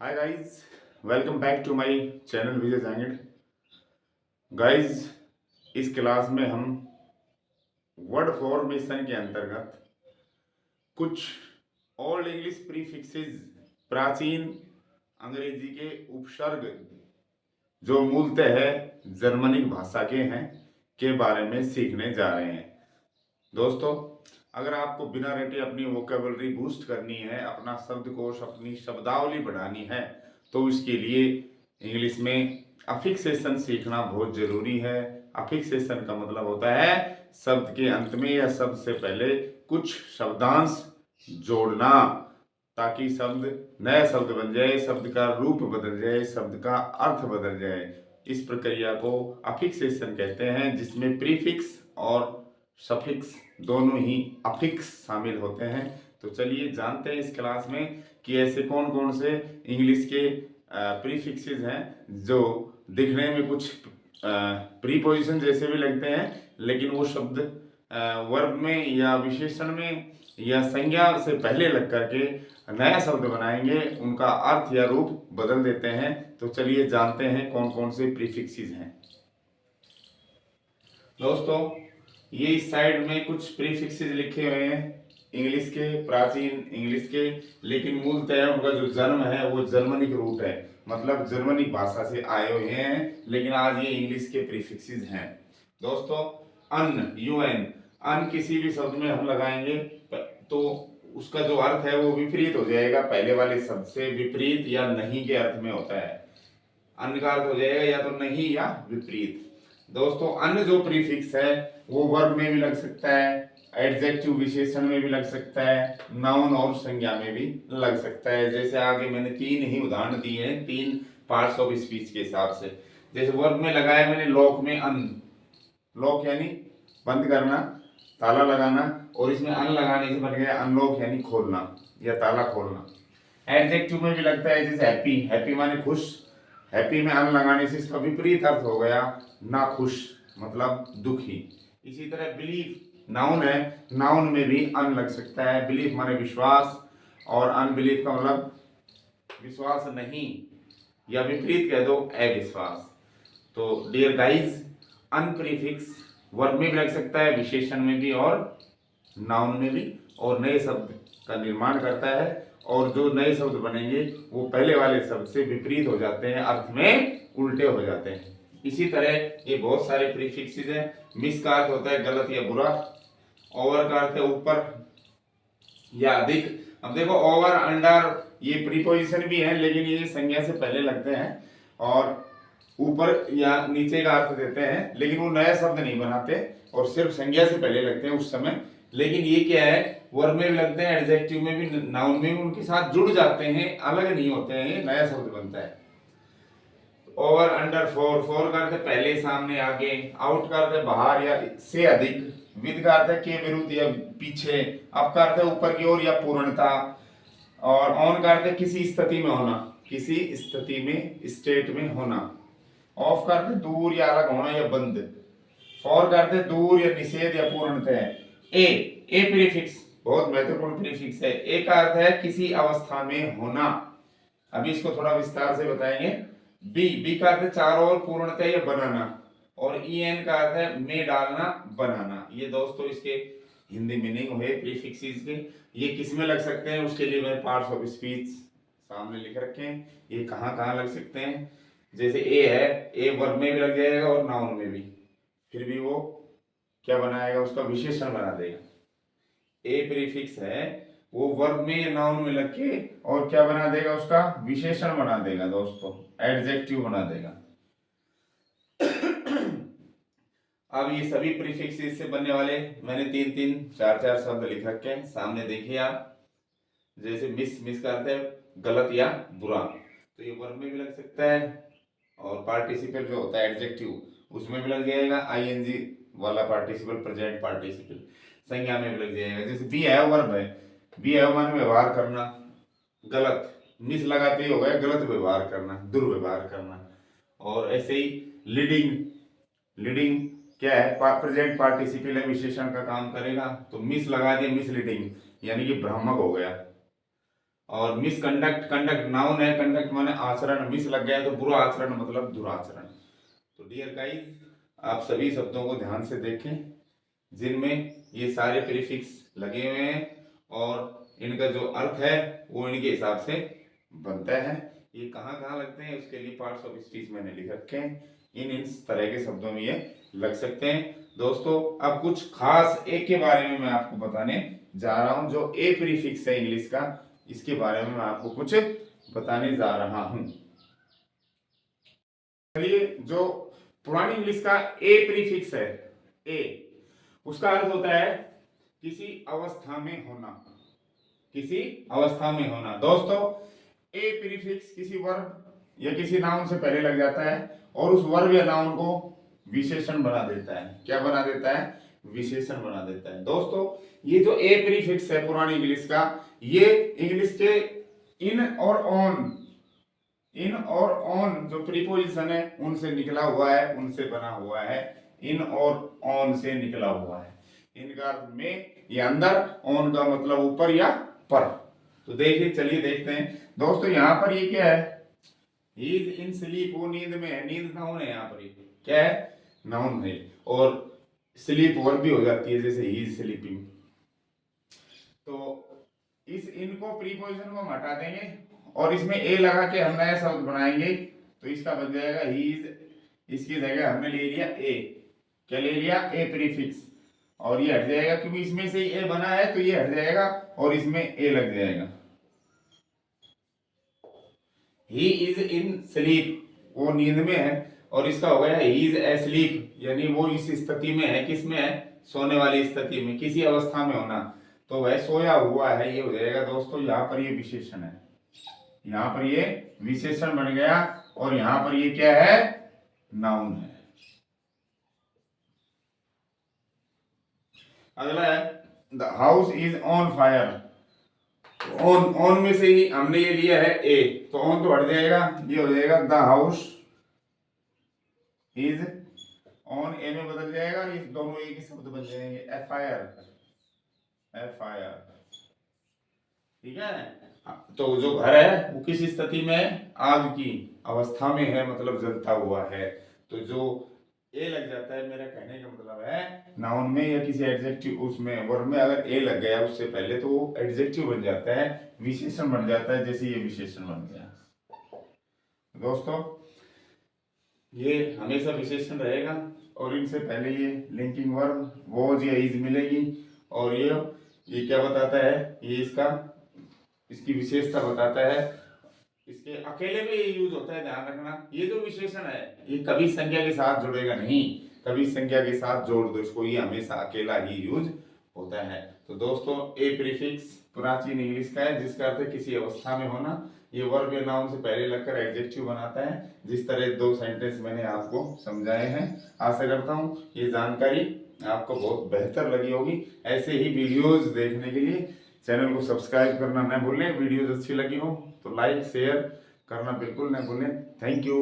Hi guys, welcome back to my channel Vijay Jangid. Guys, इस class में हम वर्ड फॉर्मेशन के अंतर्गत कुछ ओल्ड इंग्लिश प्रीफिक्सेस, प्राचीन अंग्रेजी के उपसर्ग जो मूलतः है जर्मनिक भाषा के हैं के बारे में सीखने जा रहे हैं। दोस्तों, अगर आपको बिना रटे अपनी वोकेबलरी बूस्ट करनी है, अपना शब्दकोश, अपनी शब्दावली बढ़ानी है, तो इसके लिए इंग्लिश में अफिक्सेशन सीखना बहुत जरूरी है। अफिक्सेशन का मतलब होता है शब्द के अंत में या शब्द से पहले कुछ शब्दांश जोड़ना, ताकि शब्द नया शब्द बन जाए, शब्द का रूप बदल जाए, शब्द का अर्थ बदल जाए। इस प्रक्रिया को अफिक्सेशन कहते हैं, जिसमें प्रीफिक्स और सफिक्स दोनों ही अफिक्स शामिल होते हैं। तो चलिए जानते हैं इस क्लास में कि ऐसे कौन कौन से इंग्लिश के प्रीफिक्सेस हैं जो दिखने में कुछ प्रीपोजिशन जैसे भी लगते हैं, लेकिन वो शब्द वर्ब में या विशेषण में या संज्ञा से पहले लग करके नया शब्द बनाएंगे, उनका अर्थ या रूप बदल देते हैं। तो चलिए जानते हैं कौन कौन से प्रीफिक्सेस हैं। दोस्तों, ये इस साइड में कुछ प्रीफिक्सेस लिखे हुए हैं इंग्लिश के, प्राचीन इंग्लिश के, लेकिन मूलतः उनका जो जन्म है वो जर्मनिक रूट है, मतलब जर्मनिक भाषा से आए हुए हैं, लेकिन आज ये इंग्लिश के प्रीफिक्सेस हैं। दोस्तों, अन, यूएन, अन किसी भी शब्द में हम लगाएंगे तो उसका जो अर्थ है वो विपरीत हो जाएगा, पहले वाले शब्द से विपरीत या नहीं के अर्थ में होता है। अन का अर्थ हो जाएगा या तो नहीं या विपरीत। दोस्तों, अन्य जो प्रीफिक्स है वो वर्ब में भी लग सकता है, एडजेक्टिव विशेषण में भी लग सकता है, नाउन और संज्ञा में भी लग सकता है। जैसे आगे मैंने तीन ही उदाहरण दिए हैं, तीन पार्ट्स ऑफ स्पीच के हिसाब से। जैसे वर्ब में लगाया मैंने लॉक में अन, लॉक यानी बंद करना, ताला लगाना, और इसमें अन लगाने से बन गया अनलॉक यानी खोलना या ताला खोलना। एडजेक्टिव में भी लगता है, जैसे हैप्पी, हैप्पी माने खुश, हैप्पी में अन लगाने से इसका विपरीत अर्थ हो गया ना खुश, मतलब दुखी। इसी तरह बिलीफ नाउन है, नाउन में भी अन लग सकता है। बिलीफ माने विश्वास, और अनबिलीफ का मतलब विश्वास नहीं, या विपरीत कह दो अविश्वास। तो डियर गाइज, अन प्रीफिक्स वर्ब में भी लग सकता है, विशेषण में भी और नाउन में भी, और नए शब्द का निर्माण करता है। और जो नए शब्द बनेंगे वो पहले वाले शब्द से विपरीत हो जाते हैं, अर्थ में उल्टे हो जाते हैं। इसी तरह ये बहुत सारे प्रीफिक्सेस हैं। मिस का अर्थ होता है गलत या बुरा, ओवर का अर्थ है ऊपर या अधिक। अब देखो, ओवर, अंडर ये प्रीपोजिशन भी है, लेकिन ये संज्ञा से पहले लगते हैं और ऊपर या नीचे का अर्थ देते हैं, लेकिन वो नया शब्द नहीं बनाते और सिर्फ संज्ञा से पहले लगते हैं उस समय। लेकिन ये क्या है, वर्ब में भी लगते हैं, एडजेक्टिव में भी, नाउन में भी, उनके साथ जुड़ जाते हैं, अलग नहीं होते हैं, नया शब्द बनता है। ओवर, अंडर, फोर, फोर का अर्थ है पहले, सामने, आगे। आउट का अर्थ है बाहर या से अधिक। विद का अर्थ है के विरुद्ध या पीछे। अप का अर्थ है ऊपर की ओर या पूर्णता। और ऑन का अर्थ है किसी स्थिति में होना, किसी स्थिति में, स्टेट में होना। ऑफ का अर्थ है दूर या अलग होना या बंद। फॉर का अर्थ है दूर या निषेध या पूर्णतः। ए प्रीफिक्स बहुत महत्वपूर्ण प्रीफिक्स है। ए का अर्थ है किसी अवस्था में होना, अभी इसको थोड़ा विस्तार से बताएंगे। बी का अर्थ है चारों ओर पूर्णतः या बनाना, और ई एन का अर्थ है में डालना, बनाना। ये दोस्तों इसके हिंदी मीनिंग हुए प्रीफिक्सेस के। ये किस में लग सकते हैं उसके लिए मैंने पार्ट्स ऑफ स्पीच सामने लिख रखे हैं, ये कहाँ कहाँ लग सकते हैं। जैसे ए है, ए वर्ब में भी लग जाएगा और नाउन में भी, फिर भी वो क्या बनाएगा, उसका विशेषण बना देगा। ए प्रीफिक्स है, वो वर्ब में या नाउन में लग के और क्या बना देगा, उसका विशेषण बना देगा दोस्तों, एडजेक्टिव बना देगा। अब ये सभी प्रीफिक्सेस से बनने वाले मैंने तीन तीन चार चार शब्द लिख रखे हैं, सामने देखिए आप। जैसे मिस, मिस का अर्थ है गलत या बुरा, तो ये वर्ब में भी लग सकता है, और पार्टिसिपल जो होता है एडजेक्टिव उसमें भी लग जाएगा, आईएनजी वाला पार्टिसिपल, प्रेजेंट पार्टिसिपल, संज्ञा में भी लग जाएगा। जैसे बी है वर्ब है, बी है माने व्यवहार करना गलत, मिस लगाते ही हो गया गलत व्यवहार करना, दुर्व्यवहार करना। और ऐसे ही लीडिंग, लीडिंग क्या है, प्रेजेंट पार्टिसिपल है, विशेषण का काम करेगा, तो मिस लगा दिया मिस लीडिंग यानी कि भ्रामक हो गया। और मिसकंडक्ट, कंडक्ट नाउन है, कंडक्ट माने आचरण, मिस लग गया तो बुरा आचरण मतलब दुराचरण। तो डियर गाइस, आप सभी शब्दों को ध्यान से देखें जिनमें ये सारे प्रीफिक्स लगे हुए हैं और इनका जो अर्थ है वो इनके हिसाब से बनता है। ये कहाँ कहाँ लगते हैं उसके लिए पार्ट्स ऑफ स्पीच मैंने लिख रखे हैं, इन तरह के शब्दों में ये लग सकते हैं। दोस्तों अब कुछ खास ए के बारे में मैं आपको बताने जा रहा हूं, जो ए प्रीफिक्स है इंग्लिश का, इसके बारे में मैं आपको कुछ बताने जा रहा हूं। चलिए, जो पुरानी इंग्लिश का ए प्रीफिक्स है, ए, उसका अर्थ होता है किसी अवस्था में होना, किसी अवस्था में होना। दोस्तों ए प्रीफिक्स किसी वर्ब या किसी नाउन से पहले लग जाता है और उस वर्ब या नाउन को विशेषण बना देता है। क्या बना देता है? विशेषण बना देता है। दोस्तों ये जो ए प्रीफिक्स है पुरानी इंग्लिश का, ये इंग्लिश के इन और ऑन, इन और ऑन जो प्रीपोजिशन है उनसे निकला हुआ है, उनसे बना हुआ है। इन और ऑन से निकला हुआ है। इनका अर्थ में या अंदर, ऑन का मतलब ऊपर या पर। तो देखिए, चलिए देखते हैं। दोस्तों यहाँ पर ये क्या है? ही इज इन स्लीप, वो नींद में है। नींद नाउन है, यहाँ पर ये क्या है? नाउन है। और स्लीप वर्ब भी हो जाती है, जैसे ही इज स्लीपिंग। तो इस इनको प्रीपोजिशन को हम हटा देंगे और इसमें ए लगा के हम नया शब्द बनाएंगे, तो इसका बन जाएगा ही इज। इसकी जगह हमने ले लिया ए। क्या ले लिया? ए प्रीफिक्स। और ये हट जाएगा क्योंकि इसमें से ए बना है, तो ये हट जाएगा और इसमें ए लग जाएगा। ही इज इन स्लीप, वो नींद में है, और इसका हो गया ही इज एस्लीप, यानी वो इस स्थिति में है। किस में है? सोने वाली स्थिति में, किसी अवस्था में होना, तो वह सोया हुआ है, ये हो जाएगा। दोस्तों यहाँ पर ये विशेषण है, यहाँ पर ये विशेषण बन गया और यहाँ पर ये क्या है? नाउन है। अगला है the house is on fire. On, on में से ही हमने ये लिया है ए, तो ऑन तो हट जाएगा, ये हो जाएगा द हाउस इज ऑन, ए में बदल जाएगा, ये दोनों एक ही शब्द बन जाएंगे, F I R, F I R. ठीक है। तो जो घर है वो किस स्थिति में है? आग की अवस्था में है, मतलब जलता हुआ है। तो जो ए लग जाता है, मेरा कहने का मतलब है नाउन में या किसी एडजेक्टिव उसमें वर्ब में अगर ए लग गया उससे पहले, तो वो एडजेक्टिव बन जाता है, विशेषण बन जाता है, जैसे ये विशेषण बन गया। दोस्तों ये हमेशा विशेषण रहेगा और इनसे पहले ये लिंकिंग वर्ब वॉज या इज मिलेगी। और ये क्या बताता है? ये इसकी विशेषता बताता है। इसके अकेले में ये यूज होता है, ध्यान रखना। ये जो विशेषण है ये कभी संज्ञा के साथ जुड़ेगा नहीं, कभी संज्ञा के साथ जोड़ दो इसको, ये हमेशा अकेला ही यूज होता है। तो दोस्तों ए प्रीफिक्स प्राचीन इंग्लिश का है, जिसका अर्थ है किसी अवस्था में होना। ये वर्ब या नाउन से पहले लगकर एडजेक्टिव बनाता है, जिस तरह दो सेंटेंस मैंने आपको समझाए हैं। आशा करता हूँ ये जानकारी आपको बहुत बेहतर लगी होगी। ऐसे ही वीडियोज देखने के लिए चैनल को सब्सक्राइब करना न भूलें। वीडियोज अच्छी लगी हो तो लाइक शेयर करना बिल्कुल न भूलें। Thank you.